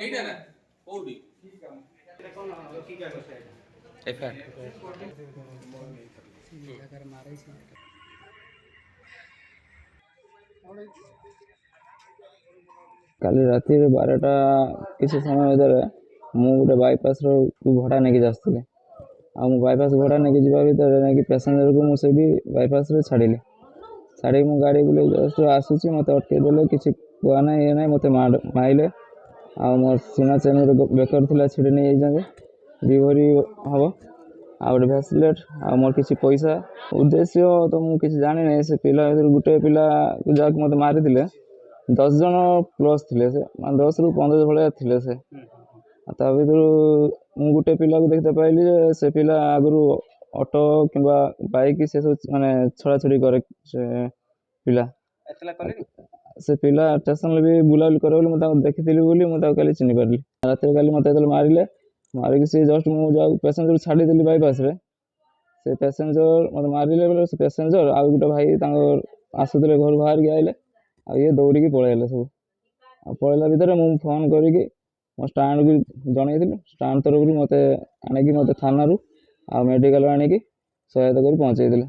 এইটা না কোউডি କାଲି ରାତିରେ 12ଟା କିଛି ସମୟ ଭିତରେ ମୁଁ ଗୋଟେ ବାଇପାସ୍ର ଭଡ଼ା ନେଇକି ଆସିଥିଲି। ଆଉ ମୁଁ ବାଇପାସ୍ ଭଡ଼ା ନେଇକି ଯିବା ଭିତରେ ନେଇକି ପ୍ୟାସେଞ୍ଜରକୁ ମୁଁ ସେଇଠି ବାଇପାସ୍ରେ ଛାଡ଼ିଲି। ଛାଡ଼ିକି ମୁଁ ଗାଡ଼ି ବୁଲେଇ ଜଷ୍ଟ ଆସୁଛି, ମୋତେ ଅଟକେଇ ଦେଲେ, କିଛି କୁହା ନାହିଁ ଇଏ ନାହିଁ, ମୋତେ ମାଇଲେ। ଆଉ ମୋ ସୀମା ଚେନ୍ରେ ବେକର ଥିଲା ଛିଡ଼ି ନେଇଯାଇଛନ୍ତି 2 ଭରି ହେବ, ଆଉ ଗୋଟେ ଭ୍ୟାସଲେଟ୍, ଆଉ ମୋର କିଛି ପଇସା। ଉଦ୍ଦେଶ୍ୟ ତ ମୁଁ କିଛି ଜାଣିନାହିଁ। ସେ ପିଲା ଭିତରୁ ଗୋଟେ ପିଲାକୁ ଯାହାକୁ ମୋତେ ମାରିଥିଲେ 10 ଜଣ ପ୍ଲସ୍ ଥିଲେ, ସେ ମାନେ 10ରୁ 15 ଭଳିଆ ଥିଲେ ସେ। ଆଉ ତା ଭିତରୁ ମୁଁ ଗୋଟେ ପିଲାକୁ ଦେଖିତେ ପାଇଲି ଯେ ସେ ପିଲା ଆଗରୁ ଅଟୋ କିମ୍ବା ବାଇକ୍ ସେସବୁ ମାନେ ଛଡ଼ାଛଡ଼ି କରେ। ସେ ପିଲା ଷ୍ଟେସନରେ ବି ବୁଲାବୁଲି କରେ ବୋଲି ମୁଁ ତାକୁ ଦେଖିଥିଲି ବୋଲି ମୁଁ ତାକୁ କାଲି ଚିହ୍ନି ପାରିଲି। ରାତିରେ କାଲି ମୋତେ ଯେତେବେଳେ ମାରିକି ସେ ଜଷ୍ଟ ମୁଁ ଯାହାକୁ ପ୍ୟାସେଞ୍ଜରକୁ ଛାଡ଼ିଦେଲି ବାଇପାସ୍ରେ, ସେ ପ୍ୟାସେଞ୍ଜର ମୋତେ ମାରିଲେ ବେଳେ ସେ ପ୍ୟାସେଞ୍ଜର ଆଉ ଗୋଟେ ଭାଇ ତାଙ୍କର ଆସୁଥିଲେ, ଘରୁ ବାହାରିକି ଆଇଲେ, ଆଉ ଇଏ ଦୌଡ଼ିକି ପଳେଇଲେ ସବୁ। ଆଉ ପଳେଇଲା ଭିତରେ ମୁଁ ଫୋନ୍ କରିକି ମୋ ଷ୍ଟାଣ୍ଡକୁ ଜଣେଇଥିଲି। ଷ୍ଟାଣ୍ଡ ତରଫରୁ ମୋତେ ଆଣିକି ମୋତେ ଥାନାରୁ ଆଉ ମେଡ଼ିକାଲ ଆଣିକି ସହାୟତା କରି ପହଞ୍ଚେଇଥିଲେ।